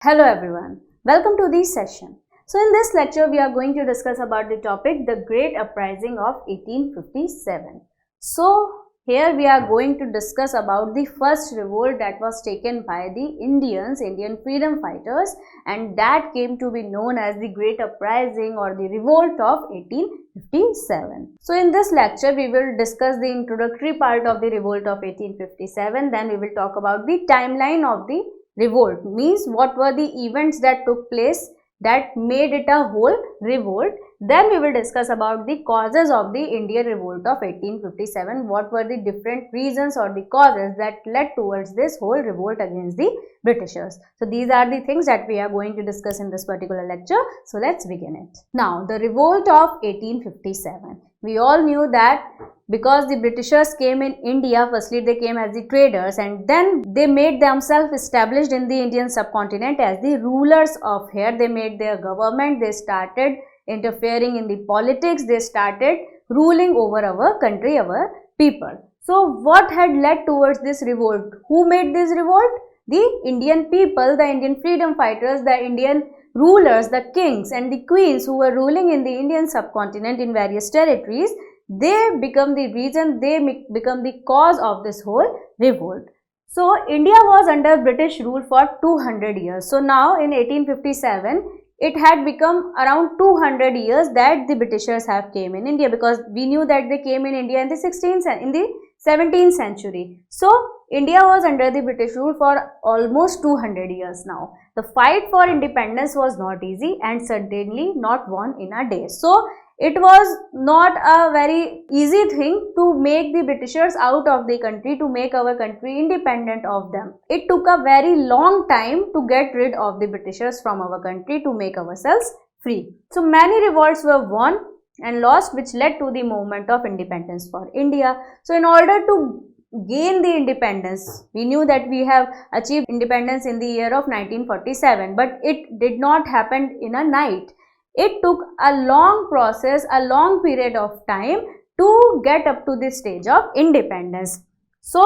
Hello everyone, welcome to this session. So in this lecture we are going to discuss about the topic the Great Uprising of 1857. So here we are going to discuss about the first revolt that was taken by the Indian freedom fighters, and that came to be known as the Great Uprising or the Revolt of 1857. So in this lecture we will discuss the introductory part of the Revolt of 1857, then we will talk about the timeline of the revolt, means what were the events that took place that made it a whole revolt. Then we will discuss about the causes of the Indian revolt of 1857, what were the different reasons or the causes that led towards this whole revolt against the Britishers. So these are the things that we are going to discuss in this particular lecture. So let's begin it. Now the revolt of 1857, we all knew that because the Britishers came in India, firstly they came as the traders and then they made themselves established in the Indian subcontinent as the rulers of here. They made their government, they started interfering in the politics, they started ruling over our country, our people. So what had led towards this revolt? Who made this revolt? The Indian people, the Indian freedom fighters, the Indian rulers, the kings and the queens who were ruling in the Indian subcontinent in various territories. They become the reason, they become the cause of this whole revolt. So India was under British rule for 200 years. So now in 1857, it had become around 200 years that the Britishers have came in India, because we knew that they came in India in the 17th century. So India was under the British rule for almost 200 years now. The fight for independence was not easy and certainly not won in a day. So it was not a very easy thing to make the Britishers out of the country, to make our country independent of them. It took a very long time to get rid of the Britishers from our country, to make ourselves free. So many revolts were won and lost, which led to the movement of independence for India. So in order to gain the independence, we knew that we have achieved independence in the year of 1947, but it did not happen in a night. It took a long process, a long period of time to get up to this stage of independence. So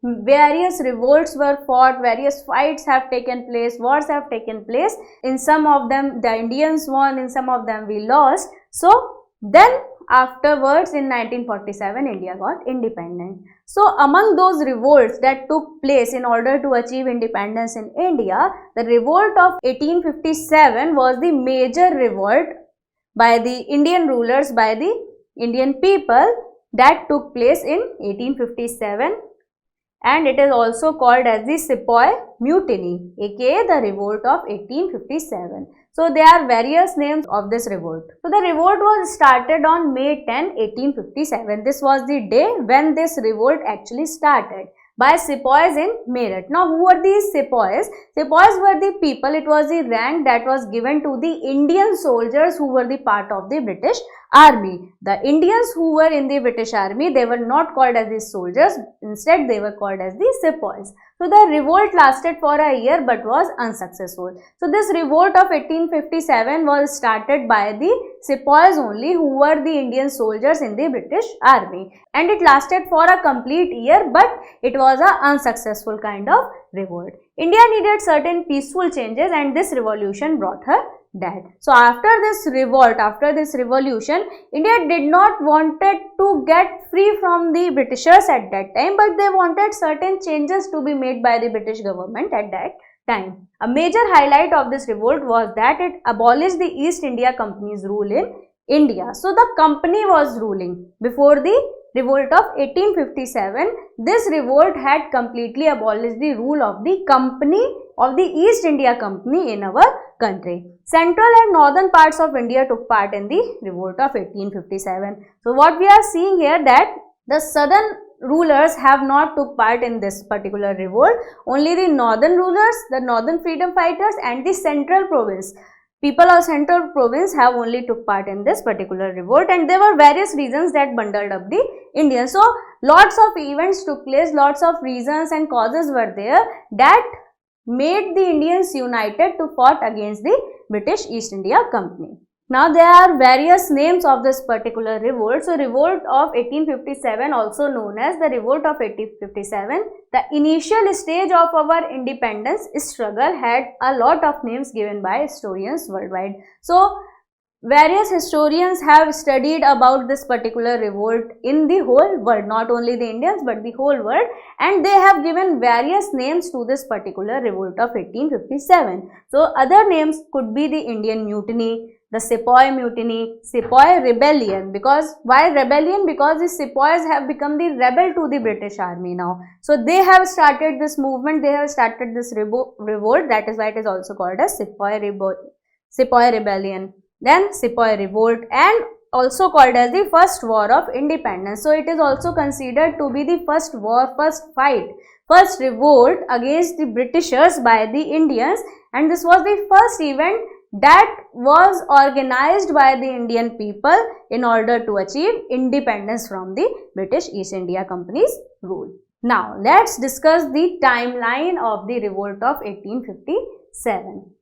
various revolts were fought, various fights have taken place, wars have taken place. In some of them the Indians won, in some of them we lost. So then afterwards in 1947 India got independent. So among those revolts that took place in order to achieve independence in India, the revolt of 1857 was the major revolt by the Indian rulers, by the Indian people, that took place in 1857, and it is also called as the Sepoy Mutiny, aka the revolt of 1857. So there are various names of this revolt. So the revolt was started on May 10, 1857. This was the day when this revolt actually started by sepoys in Meerut. Now who were these sepoys? Sepoys were the people, it was the rank that was given to the Indian soldiers who were the part of the British army. The Indians who were in the British army, they were not called as the soldiers, instead they were called as the sepoys. So the revolt lasted for a year but was unsuccessful. So this revolt of 1857 was started by the sepoys only, who were the Indian soldiers in the British army, and it lasted for a complete year, but it was an unsuccessful kind of revolt. India needed certain peaceful changes and this revolution brought her dead. So after this revolt, after this revolution, India did not wanted to get free from the Britishers at that time, but they wanted certain changes to be made by the British government at that time. A major highlight of this revolt was that it abolished the East India Company's rule in India. So the company was ruling before the revolt of 1857. This revolt had completely abolished the rule of the company, of the East India Company in our country. Central and northern parts of India took part in the revolt of 1857. So what we are seeing here, that the southern rulers have not took part in this particular revolt. Only the northern rulers, the northern freedom fighters and the central province, people of central province have only took part in this particular revolt, and there were various reasons that bundled up the Indians. So lots of events took place, lots of reasons and causes were there that made the Indians united to fought against the British East India Company. Now there are various names of this particular revolt. So revolt of 1857, also known as the revolt of 1857, the initial stage of our independence struggle, had a lot of names given by historians worldwide. So various historians have studied about this particular revolt in the whole world, not only the Indians but the whole world, and they have given various names to this particular revolt of 1857. So other names could be the Indian Mutiny, the Sepoy Mutiny, Sepoy Rebellion. Because why rebellion? Because the Sepoys have become the rebel to the British army now. So they have started this movement, they have started this revolt. That is why it is also called as Sepoy Rebellion. Then Sepoy Revolt, and also called as the First War of Independence. So it is also considered to be the first war, first fight, first revolt against the Britishers by the Indians, and this was the first event that was organized by the Indian people in order to achieve independence from the British East India Company's rule. Now let's discuss the timeline of the revolt of 1857.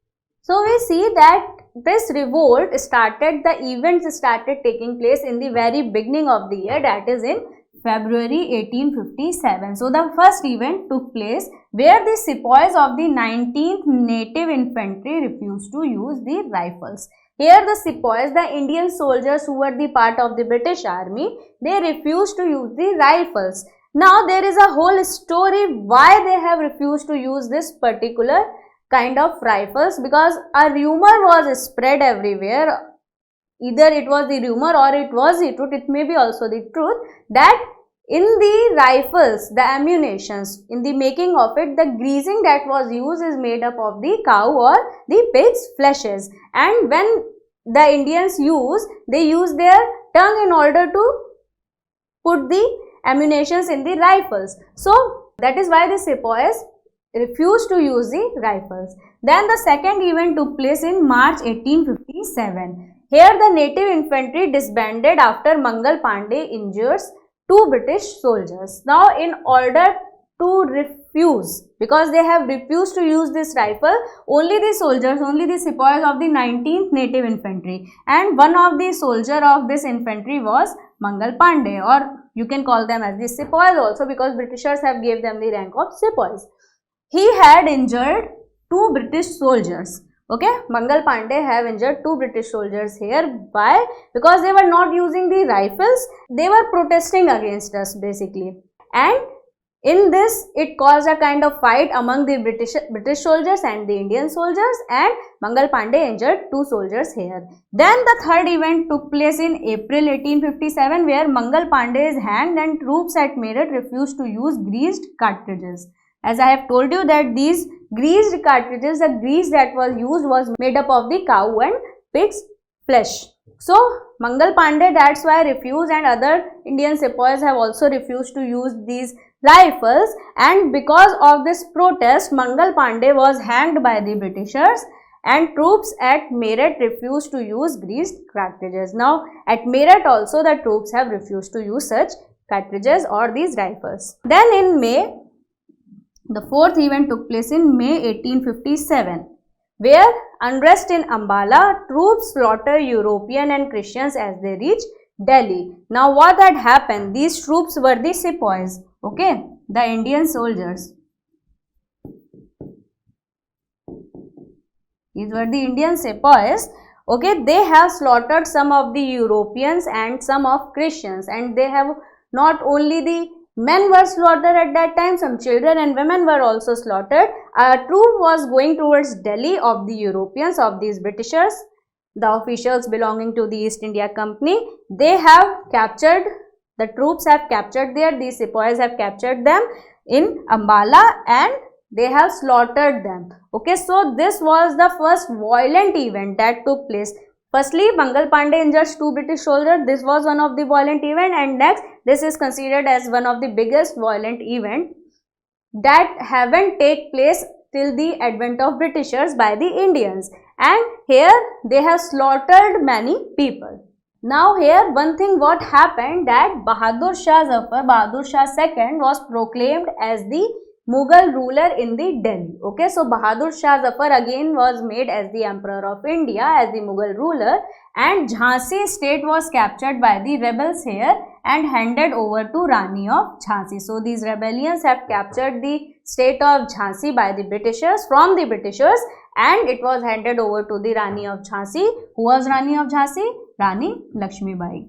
So we see that this revolt started, the events started taking place in the very beginning of the year, that is in February 1857. So the first event took place where the sepoys of the 19th Native Infantry refused to use the rifles. Here the sepoys, the Indian soldiers who were the part of the British army, they refused to use the rifles. Now there is a whole story why they have refused to use this particular kind of rifles, because a rumor was spread everywhere. Either it was the rumor or it was the truth, it may be also the truth, that in the rifles, the ammunitions, in the making of it, the greasing that was used is made up of the cow or the pig's fleshes, and when the Indians they use their tongue in order to put the ammunitions in the rifles. So that is why the sepoys refused to use the rifles. Then the second event took place in March 1857. Here the native infantry disbanded after Mangal Pandey injures 2 British soldiers. Now in order to refuse, because they have refused to use this rifle, only the soldiers, only the sepoys of the 19th Native Infantry, and one of the soldier of this infantry was Mangal Pandey, or you can call them as the sepoys also, because Britishers have gave them the rank of sepoys. He had injured 2 British soldiers. Okay, Mangal Pandey have injured 2 British soldiers here. Why? Because they were not using the rifles. They were protesting against us basically. And in this, it caused a kind of fight among the British soldiers and the Indian soldiers, and Mangal Pandey injured 2 soldiers here. Then the third event took place in April 1857, where Mangal Pandey is hanged and troops at Meerut refused to use greased cartridges. As I have told you that these greased cartridges, the grease that was used was made up of the cow and pig's flesh. So Mangal Pandey, that's why refused, and other Indian sepoys have also refused to use these rifles, and because of this protest Mangal Pandey was hanged by the Britishers, and troops at Meerut refused to use greased cartridges. Now at Meerut also the troops have refused to use such cartridges or these rifles. Then in May, the fourth event took place in May 1857, where unrest in Ambala, troops slaughter European and Christians as they reach Delhi. Now what had happened? These troops were the sepoys, okay, the Indian soldiers. These were the Indian sepoys, okay. They have slaughtered some of the Europeans and some of Christians, and they have not only the men were slaughtered at that time, some children and women were also slaughtered. A troop was going towards Delhi of the Europeans, of these Britishers, the officials belonging to the East India Company. They have captured, the troops have captured there, these sepoys have captured them in Ambala and they have slaughtered them. Okay, so this was the first violent event that took place. Firstly, Mangal Pandey injures 2 British soldiers. This was one of the violent event, and next, this is considered as one of the biggest violent event that haven't take place till the advent of Britishers by the Indians. And here they have slaughtered many people. Now here one thing what happened, that Bahadur Shah Zafar, Bahadur Shah II was proclaimed as the Mughal ruler in the Delhi. Okay, so Bahadur Shah Zafar again was made as the Emperor of India, as the Mughal ruler, and Jhansi state was captured by the rebels here and handed over to Rani of Jhansi. So these rebellions have captured the state of Jhansi by the Britishers, from the Britishers, and it was handed over to the Rani of Jhansi. Who was Rani of Jhansi? Rani Lakshmi Bai.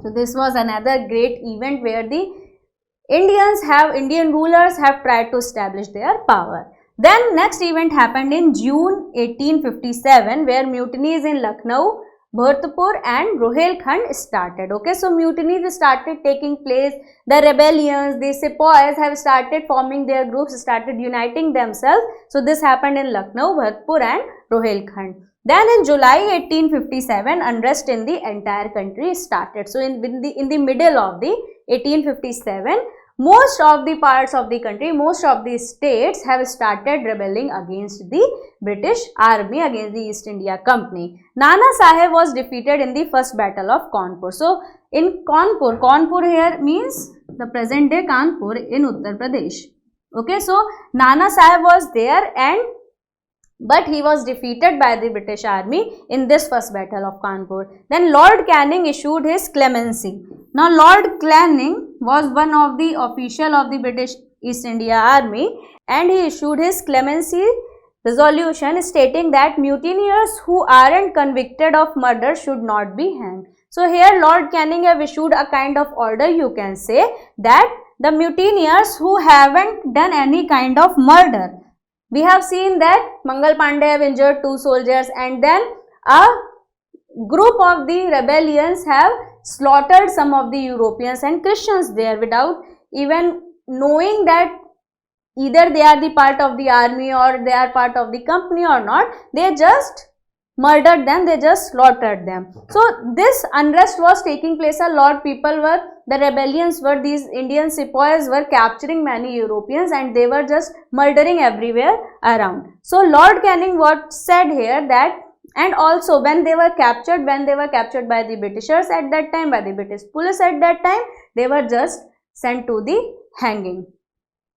So this was another great event where the Indian rulers have tried to establish their power. Then next event happened in June 1857, where mutinies in Lucknow, Bhartpur and Rohilkhand started. Okay, so mutinies started taking place. The rebellions, the sepoys have started forming their groups, started uniting themselves. So this happened in Lucknow, Bhartpur and Rohilkhand. Then in July 1857, unrest in the entire country started. So in the middle of the 1857, most of the parts of the country, most of the states have started rebelling against the British army, against the East India Company. Nana Sahib was defeated in the first battle of Kanpur. So in Kanpur here means the present day Kanpur in Uttar Pradesh. Okay, so Nana Sahib was there, but he was defeated by the British army in this first battle of Kanpur. Then Lord Canning issued his clemency. Now Lord Canning was one of the official of the British East India Army, and he issued his clemency resolution stating that mutineers who aren't convicted of murder should not be hanged. So here Lord Canning have issued a kind of order, you can say, that the mutineers who haven't done any kind of murder. We have seen that Mangal Pandey have injured 2 soldiers, and then a group of the rebellions have slaughtered some of the Europeans and Christians there without even knowing that either they are the part of the army or they are part of the company or not. They just murdered them, they just slaughtered them. So this unrest was taking place. A lot of people were, the rebellions were, these Indian sepoys were capturing many Europeans and they were just murdering everywhere around. So Lord Canning what said here that, and also when they were captured by the Britishers at that time, by the British police at that time, they were just sent to the hanging.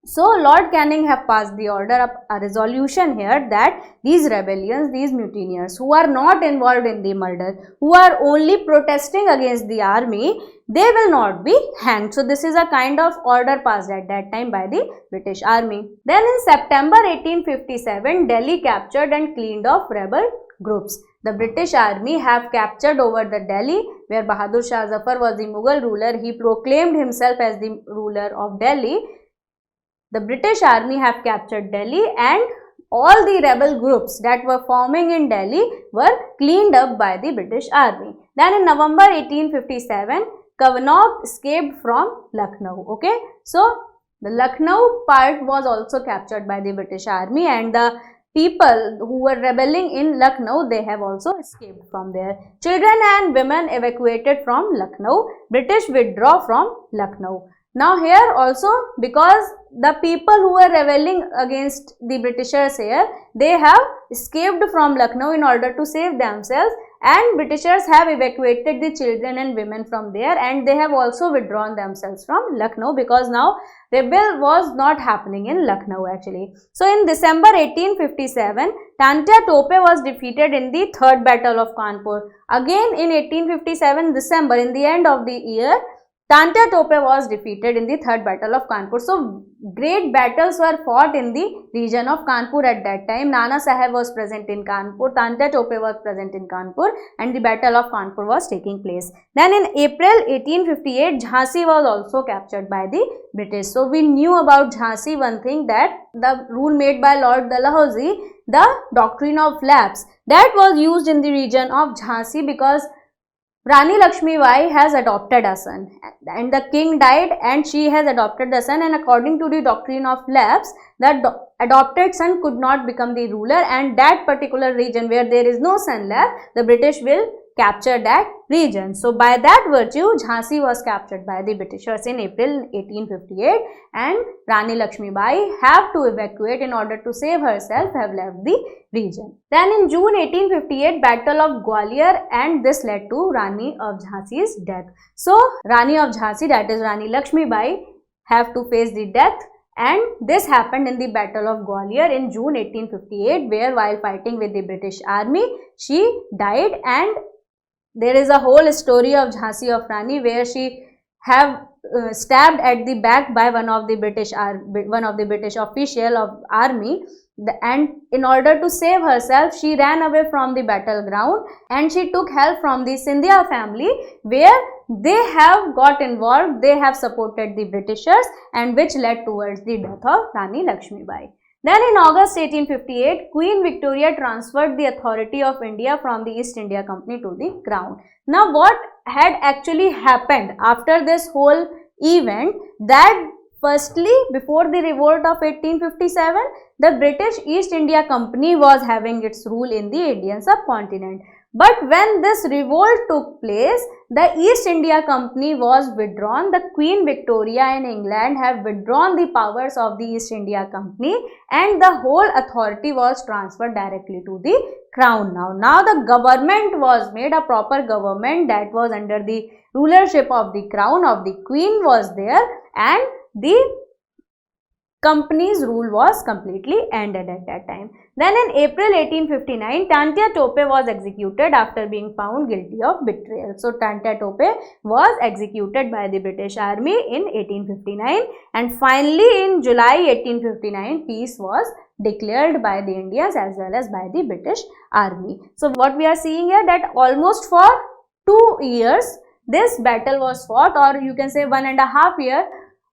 So Lord Canning have passed the order, a resolution here, that these rebellions, these mutineers who are not involved in the murder, who are only protesting against the army, they will not be hanged. So this is a kind of order passed at that time by the British army. Then in September 1857, Delhi captured and cleaned off rebel groups. The British army have captured over the Delhi, where Bahadur Shah Zafar was the Mughal ruler. He proclaimed himself as the ruler of Delhi. The British army have captured Delhi, and all the rebel groups that were forming in Delhi were cleaned up by the British army. Then in November 1857, Kavanagh escaped from Lucknow. Okay, so the Lucknow part was also captured by the British army, and the people who were rebelling in Lucknow, they have also escaped from there. Children and women evacuated from Lucknow. British withdraw from Lucknow. Now here also, because the people who were rebelling against the Britishers here, they have escaped from Lucknow in order to save themselves, and Britishers have evacuated the children and women from there, and they have also withdrawn themselves from Lucknow, because now rebel was not happening in Lucknow actually. So in December 1857, Tantia Tope was defeated in the third battle of Kanpur. Again in 1857 December, in the end of the year, Tantia Tope was defeated in the third battle of Kanpur. So great battles were fought in the region of Kanpur at that time. Nana Sahib was present in Kanpur, Tantia Tope was present in Kanpur, and the battle of Kanpur was taking place. Then in April 1858, Jhansi was also captured by the British. So we knew about Jhansi one thing, that the rule made by Lord Dalhousie, the doctrine of lapse, that was used in the region of Jhansi because Rani Lakshmi Bai has adopted a son, and the king died and she has adopted the son, and according to the doctrine of lapse, that adopted son could not become the ruler, and that particular region where there is no son left, the British will capture that region. So by that virtue, Jhansi was captured by the Britishers in April 1858 and Rani Lakshmibai have to evacuate in order to save herself, have left the region. Then in June 1858, Battle of Gwalior, and this led to Rani of Jhansi's death. So Rani of Jhansi, that is Rani Lakshmibai, have to face the death, and this happened in the Battle of Gwalior in June 1858, where while fighting with the British army, she died. And there is a whole story of Jhansi of Rani where she have stabbed at the back by one of the British official of army, and in order to save herself, she ran away from the battleground and she took help from the Scindia family, where they have got involved, they have supported the Britishers, and which led towards the death of Rani Lakshmibai. Then in August 1858, Queen Victoria transferred the authority of India from the East India Company to the Crown. Now what had actually happened after this whole event, that firstly, before the revolt of 1857, the British East India Company was having its rule in the Indian subcontinent. But when this revolt took place, the East India Company was withdrawn. The Queen Victoria in England have withdrawn the powers of the East India Company, and the whole authority was transferred directly to the Crown. Now the government was made, a proper government that was under the rulership of the Crown, of the Queen was there, and the company's rule was completely ended at that time. Then in April 1859, Tantia Tope was executed after being found guilty of betrayal. So Tantia Tope was executed by the British Army in 1859, and finally in July 1859, peace was declared by the Indians as well as by the British Army. So what we are seeing here, that almost for 2 years this battle was fought, or you can say 1.5 years,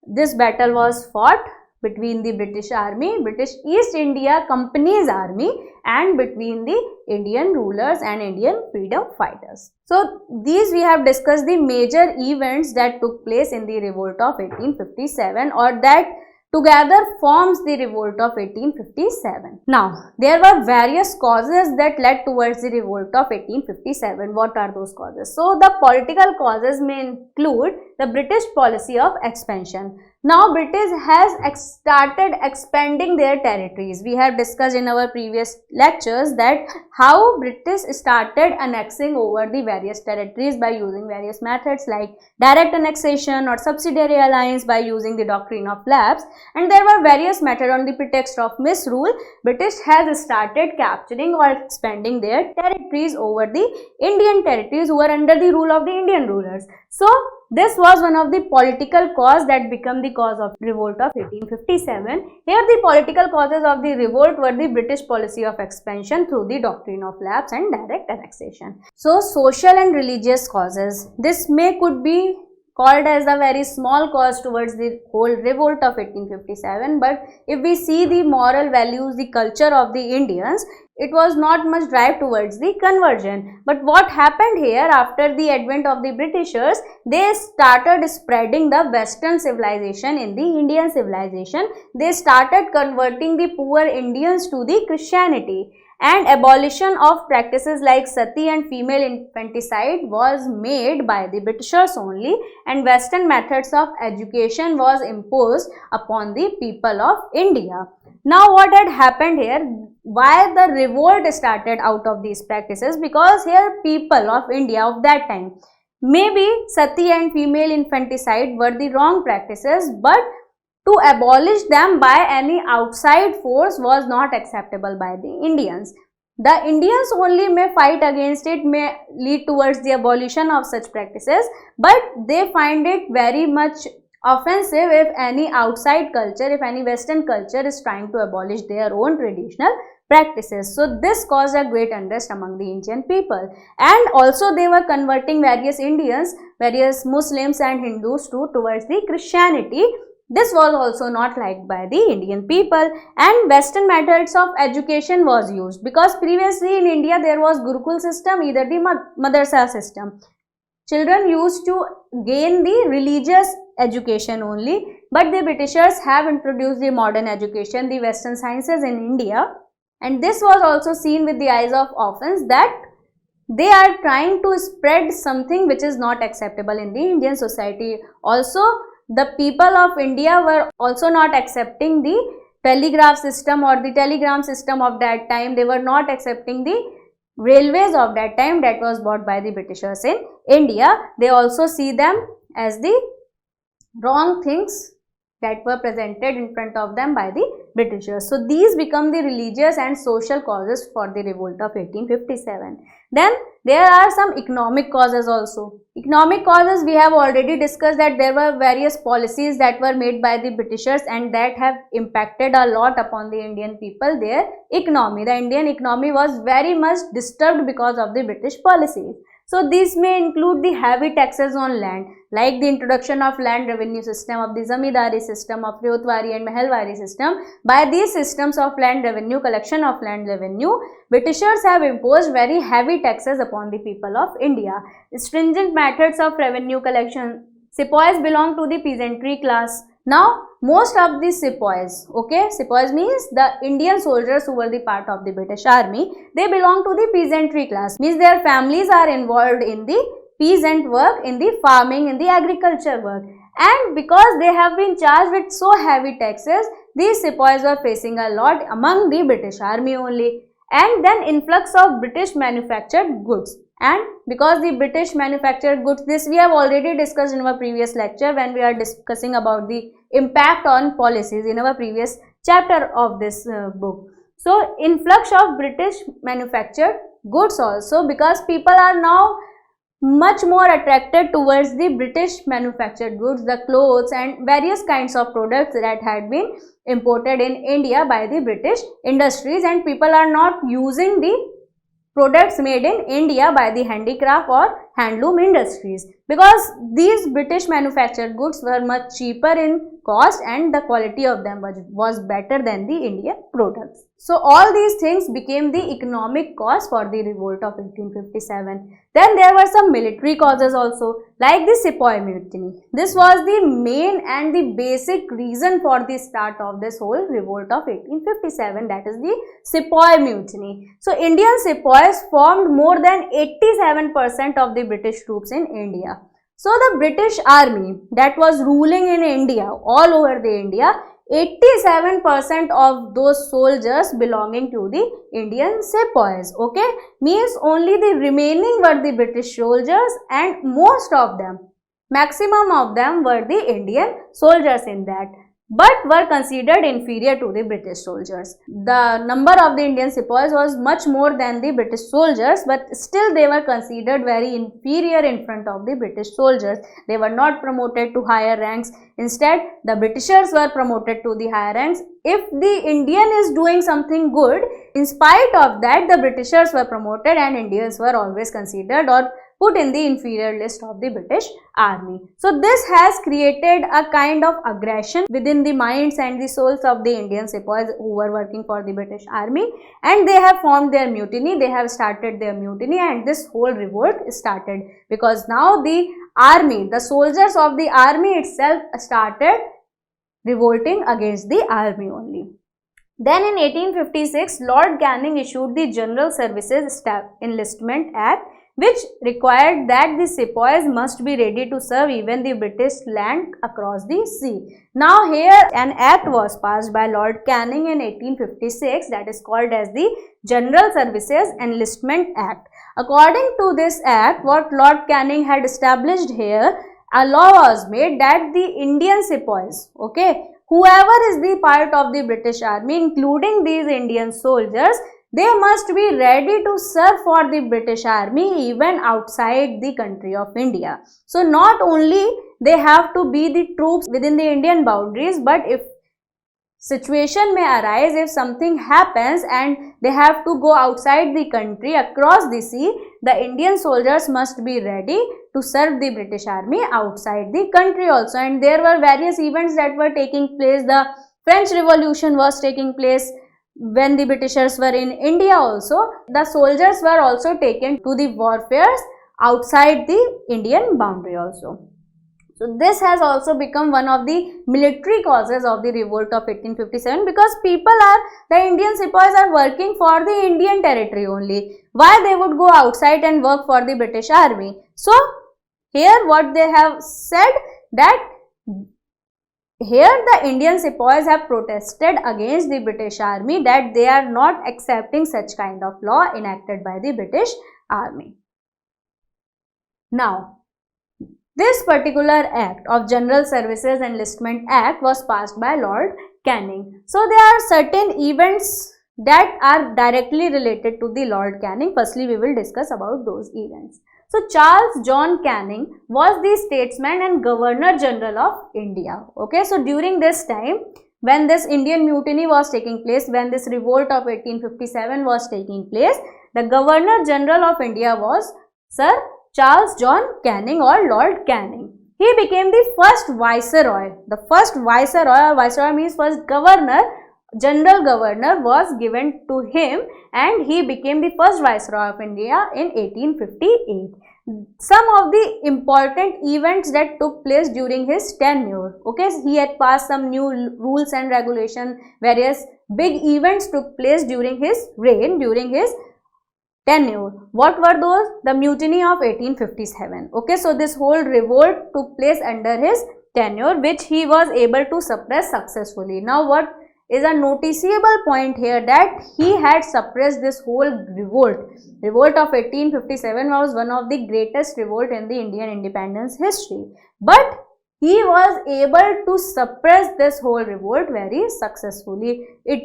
this battle was fought between the British Army, British East India Company's army, and between the Indian rulers and Indian freedom fighters. So these we have discussed the major events that took place in the revolt of 1857, or that together forms the revolt of 1857. Now, there were various causes that led towards the revolt of 1857. What are those causes? So, the political causes may include the British policy of expansion. Now, British has started expanding their territories. We have discussed in our previous lectures that how British started annexing over the various territories by using various methods like direct annexation or subsidiary alliance, by using the doctrine of lapse, and there were various methods. On the pretext of misrule, British has started capturing or expanding their territories over the Indian territories who were under the rule of the Indian rulers. So, this was one of the political cause that became the cause of revolt of 1857. Here the political causes of the revolt were the British policy of expansion through the doctrine of lapse and direct annexation. So social and religious causes, this could be called as a very small cause towards the whole revolt of 1857, but if we see the moral values, the culture of the Indians, it was not much drive towards the conversion. But what happened here, after the advent of the Britishers, they started spreading the Western civilization in the Indian civilization. They started converting the poor Indians to the Christianity, and abolition of practices like sati and female infanticide was made by the Britishers only, and Western methods of education was imposed upon the people of India. Now what had happened here, why the revolt started out of these practices? Because here people of India of that time, maybe sati and female infanticide were the wrong practices, but to abolish them by any outside force was not acceptable by the Indians. The Indians only may fight against it, may lead towards the abolition of such practices, but they find it very much offensive if any outside culture, if any Western culture is trying to abolish their own traditional practices. So this caused a great unrest among the Indian people, and also they were converting various Indians, various Muslims and Hindus towards the Christianity. This was also not liked by the Indian people, and Western methods of education was used, because previously in India there was Gurukul system, either the Madrasa system. Children used to gain the religious education only, but the Britishers have introduced the modern education, the Western sciences in India, and this was also seen with the eyes of offense that they are trying to spread something which is not acceptable in the Indian society. Also, the people of India were also not accepting the telegraph system or the telegram system of that time. They were not accepting the railways of that time that was bought by the Britishers in India. They also see them as the wrong things that were presented in front of them by the Britishers. So these become the religious and social causes for the revolt of 1857. Then there are some economic causes also. Economic causes, we have already discussed that there were various policies that were made by the Britishers and that have impacted a lot upon the Indian people, their economy. The Indian economy was very much disturbed because of the British policies. So these may include the heavy taxes on land, like the introduction of land revenue system, of the zamindari system, of Ryotwari and Mahalwari system. By these systems of land revenue, collection of land revenue, Britishers have imposed very heavy taxes upon the people of India. Stringent methods of revenue collection. Sepoys belong to the peasantry class. Now, most of the sepoys, okay, sepoys means the Indian soldiers who were the part of the British army, they belong to the peasantry class, means their families are involved in the peasant work, in the farming, in the agriculture work. And because they have been charged with so heavy taxes, these sepoys were facing a lot among the British army only. And then influx of British manufactured goods. And because the British manufactured goods, this we have already discussed in our previous lecture when we are discussing about the impact on policies in our previous chapter of this book. So influx of British manufactured goods also, because people are now much more attracted towards the British manufactured goods, the clothes and various kinds of products that had been imported in India by the British industries, and people are not using the products made in India by the handicraft or handloom industries, because these British manufactured goods were much cheaper in cost and the quality of them was better than the Indian products. So all these things became the economic cause for the revolt of 1857. Then there were some military causes also, like the Sepoy Mutiny. This was the main and the basic reason for the start of this whole revolt of 1857, that is the Sepoy Mutiny. So Indian sepoys formed more than 87% of the British troops in India. So the British army that was ruling in India, all over the India, 87% of those soldiers belonging to the Indian sepoys, okay, means only the remaining were the British soldiers, and most of them, maximum of them were the Indian soldiers in that, but were considered inferior to the British soldiers. The number of the Indian sepoys was much more than the British soldiers, but still they were considered very inferior in front of the British soldiers. They were not promoted to higher ranks. Instead, the Britishers were promoted to the higher ranks. If the Indian is doing something good, in spite of that, the Britishers were promoted and Indians were always considered or put in the inferior list of the British army. So this has created a kind of aggression within the minds and the souls of the Indian sepoys who were working for the British army, and they have formed their mutiny. They have started their mutiny, and this whole revolt started because now the army, the soldiers of the army itself started revolting against the army only. Then in 1856, Lord Canning issued the General Services Staff Enlistment Act, which required that the sepoys must be ready to serve even the British land across the sea. Now here an act was passed by Lord Canning in 1856 that is called as the General Services Enlistment Act. According to this act, what Lord Canning had established here, a law was made that the Indian sepoys, okay, whoever is the part of the British army, including these Indian soldiers, they must be ready to serve for the British army even outside the country of India. So not only they have to be the troops within the Indian boundaries, but if situation may arise, if something happens and they have to go outside the country across the sea, the Indian soldiers must be ready to serve the British army outside the country also. And there were various events that were taking place. The French Revolution was taking place when the Britishers were in India also. The soldiers were also taken to the warfares outside the Indian boundary also. So this has also become one of the military causes of the revolt of 1857, because the Indian sepoys are working for the Indian territory only. Why they would go outside and work for the British army? So here what they have said, that here the Indian sepoys have protested against the British army, that they are not accepting such kind of law enacted by the British army. Now, this particular act of General Services Enlistment Act was passed by Lord Canning. So there are certain events that are directly related to the Lord Canning. Firstly, we will discuss about those events. So Charles John Canning was the statesman and Governor General of India. Okay, so during this time, when this Indian mutiny was taking place, when this revolt of 1857 was taking place, the Governor General of India was Sir Charles John Canning or Lord Canning. He became the first viceroy. The first viceroy, or viceroy means first governor, general governor was given to him, and he became the first viceroy of India in 1858. Some of the important events that took place during his tenure. Okay, he had passed some new rules and regulations. Various big events took place during his reign, during his tenure. What were those? The mutiny of 1857. Okay, so this whole revolt took place under his tenure, which he was able to suppress successfully. Now, what is a noticeable point here, that he had suppressed this whole revolt. Revolt of 1857 was one of the greatest revolt in the Indian independence history. But he was able to suppress this whole revolt very successfully. It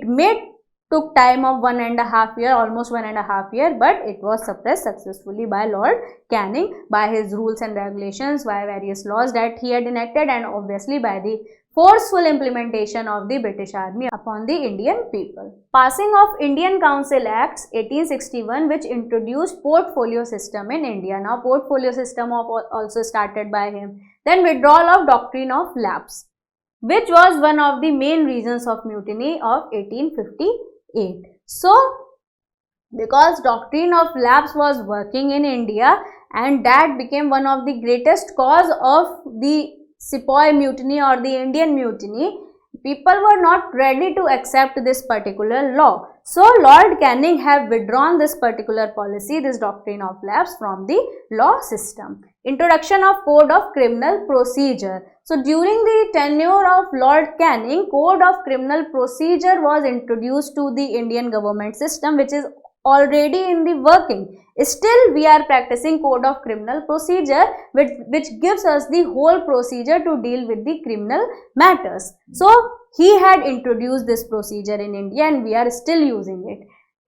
took time of 1.5 years, almost 1.5 years, but it was suppressed successfully by Lord Canning, by his rules and regulations, by various laws that he had enacted, and obviously by the forceful implementation of the British Army upon the Indian people. Passing of Indian Council Acts 1861, which introduced portfolio system in India. Now portfolio system also started by him. Then withdrawal of doctrine of lapse, which was one of the main reasons of mutiny of 1858. So because doctrine of lapse was working in India, and that became one of the greatest cause of the Sepoy mutiny or the Indian mutiny, people were not ready to accept this particular law. So Lord Canning have withdrawn this particular policy, this doctrine of lapse, from the law system. Introduction of Code of Criminal Procedure. So during the tenure of Lord Canning, Code of Criminal Procedure was introduced to the Indian government system, which is already in the working. Still we are practicing Code of Criminal Procedure, which gives us the whole procedure to deal with the criminal matters. So he had introduced this procedure in India, and we are still using it.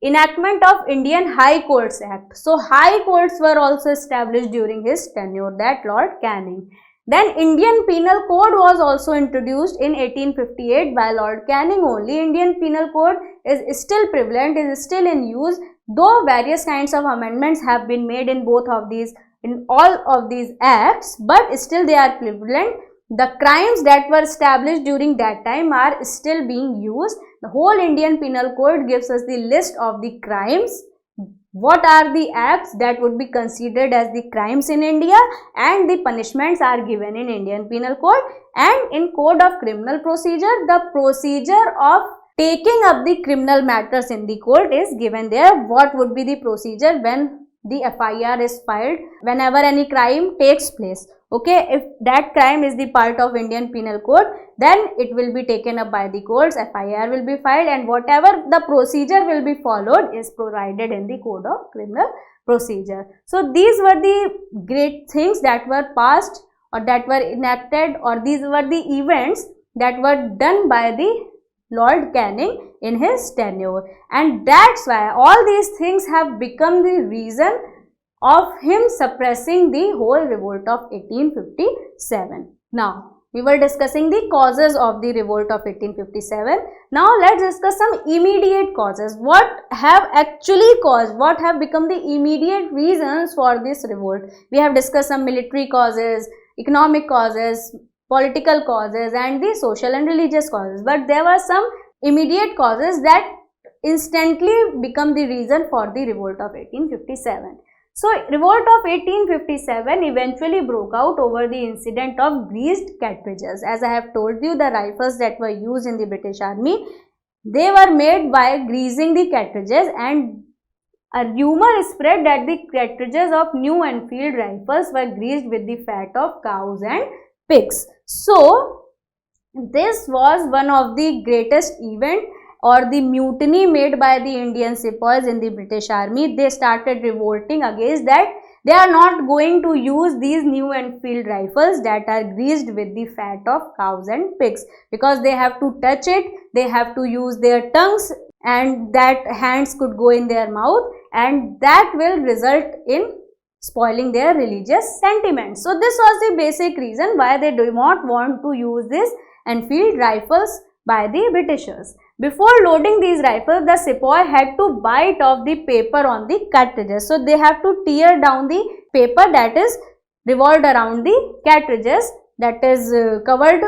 Enactment of Indian High Courts Act. So high courts were also established during his tenure, that Lord Canning. Then Indian Penal Code was also introduced in 1858 by Lord Canning only. Indian Penal Code is still prevalent, is still in use, though various kinds of amendments have been made in all of these acts, but still they are prevalent. The crimes that were established during that time are still being used. The whole Indian Penal Code gives us the list of the crimes, what are the acts that would be considered as the crimes in India, and the punishments are given in Indian Penal Code. And in Code of Criminal Procedure, the procedure of taking up the criminal matters in the court is given there. What would be the procedure when the FIR is filed, whenever any crime takes place. Okay, if that crime is the part of Indian Penal Code, then it will be taken up by the courts, FIR will be filed, and whatever the procedure will be followed is provided in the Code of Criminal Procedure. So these were the great things that were passed or that were enacted, or these were the events that were done by the Lord Canning in his tenure, and that's why all these things have become the reason of him suppressing the whole revolt of 1857. Now, we were discussing the causes of the revolt of 1857. Now, let's discuss some immediate causes. What have actually caused, what have become the immediate reasons for this revolt? We have discussed some military causes, economic causes, political causes, and the social and religious causes. But there were some immediate causes that instantly become the reason for the revolt of 1857. So revolt of 1857 eventually broke out over the incident of greased cartridges. As I have told you, the rifles that were used in the British Army, they were made by greasing the cartridges, and a rumor spread that the cartridges of New Enfield rifles were greased with the fat of cows and pigs. So this was one of the greatest event or the mutiny made by the Indian sepoys in the British Army. They started revolting against that. They are not going to use these New Enfield rifles that are greased with the fat of cows and pigs, because they have to touch it, they have to use their tongues, and that hands could go in their mouth, and that will result in spoiling their religious sentiments. So this was the basic reason why they do not want to use this Enfield rifles by the Britishers. Before loading these rifles, the sepoy had to bite off the paper on the cartridges. So they have to tear down the paper that is revolved around the cartridges, that is covered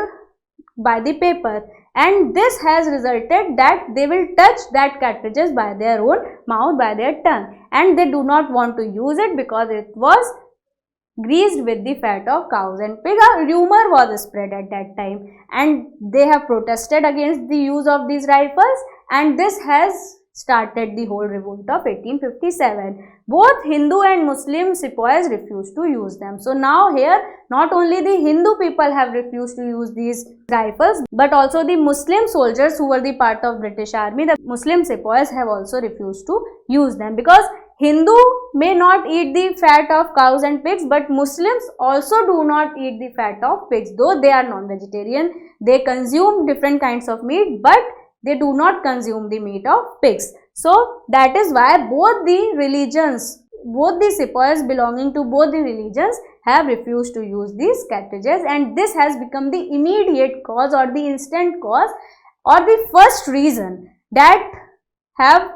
by the paper, and this has resulted that they will touch that cartridges by their own mouth, by their tongue, and they do not want to use it because it was greased with the fat of cows and pig. A rumor was spread at that time, and they have protested against the use of these rifles, and this has started the whole revolt of 1857. Both Hindu and Muslim sepoys refused to use them. So now here, not only the Hindu people have refused to use these rifles, but also the Muslim soldiers who were the part of British Army, the Muslim sepoys have also refused to use them, because Hindu may not eat the fat of cows and pigs, but Muslims also do not eat the fat of pigs. Though they are non-vegetarian, they consume different kinds of meat, but they do not consume the meat of pigs. So that is why both the religions, both the sepoys belonging to both the religions have refused to use these cartridges, and this has become the immediate cause or the instant cause or the first reason that have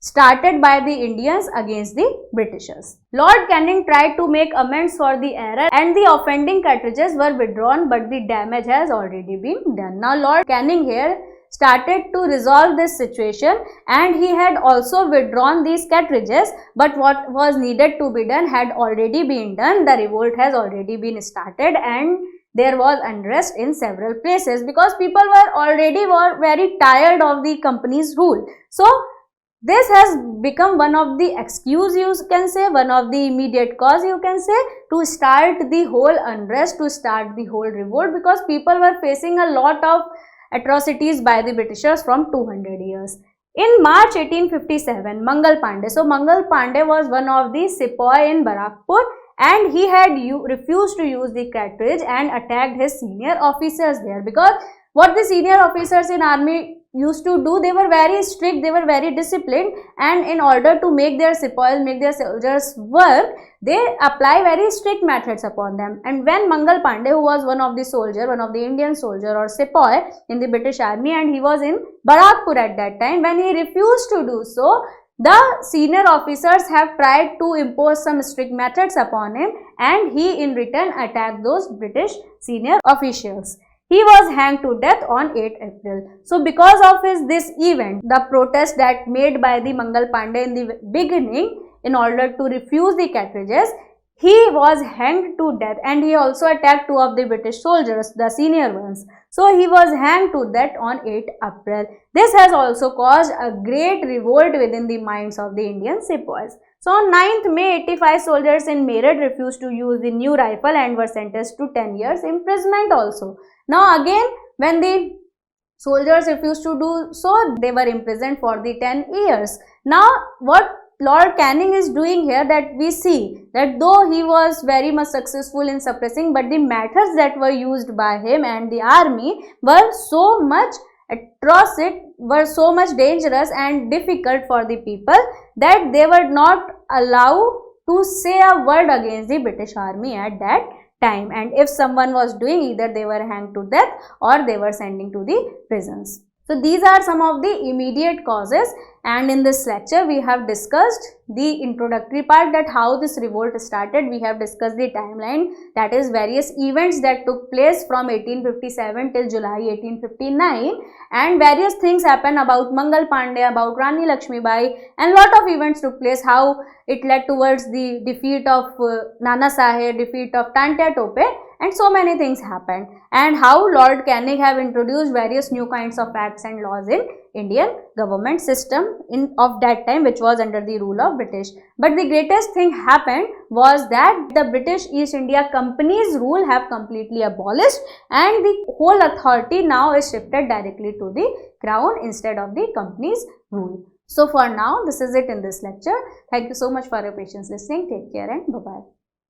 started by the Indians against the Britishers. Lord Canning tried to make amends for the error, and the offending cartridges were withdrawn, but the damage has already been done. Now Lord Canning here started to resolve this situation, and he had also withdrawn these cartridges, but what was needed to be done had already been done. The revolt has already been started, and there was unrest in several places because people were already very tired of the company's rule. So this has become one of the excuse, you can say, one of the immediate cause, you can say, to start the whole unrest, to start the whole revolt, because people were facing a lot of atrocities by the Britishers from 200 years. In March 1857, Mangal Pandey, so Mangal Pandey was one of the sepoy in Barakpur, and he had refused to use the cartridge and attacked his senior officers there, because what the senior officers in army used to do, they were very strict, they were very disciplined, and in order to make their sepoys, make their soldiers work, they apply very strict methods upon them. And when Mangal Pandey, who was one of the soldier, one of the Indian soldier or sepoy in the British Army, and he was in Barakpur at that time, when he refused to do so, the senior officers have tried to impose some strict methods upon him, and he in return attacked those British senior officials. He was hanged to death on 8 April. So because of this event, the protest that made by the Mangal Pandey in the beginning in order to refuse the cartridges, he was hanged to death, and he also attacked 2 of the British soldiers, the senior ones. So he was hanged to death on 8 April. This has also caused a great revolt within the minds of the Indian sepoys. So on 9th May, 85 soldiers in Meerut refused to use the new rifle and were sentenced to 10 years imprisonment also. Now again, when the soldiers refused to do so, they were imprisoned for the 10 years. Now what Lord Canning is doing here, that we see that though he was very much successful in suppressing, but the methods that were used by him and the army were so much atrocious, were so much dangerous and difficult for the people, that they were not allowed to say a word against the British Army at that time, and if someone was doing, either they were hanged to death or they were sending to the prisons. So these are some of the immediate causes, and in this lecture we have discussed the introductory part, that how this revolt started. We have discussed the timeline, that is various events that took place from 1857 till July 1859, and various things happened about Mangal Pandey, about Rani Lakshmibai, and lot of events took place, how it led towards the defeat of Nana Saheb, defeat of Tantia Tope, and so many things happened, and how Lord Canning have introduced various new kinds of acts and laws in Indian government system of that time, which was under the rule of British. But the greatest thing happened was that the British East India Company's rule have completely abolished, and the whole authority now is shifted directly to the Crown instead of the company's rule. So for now, this is it in this lecture. Thank you so much for your patience listening. Take care and bye-bye.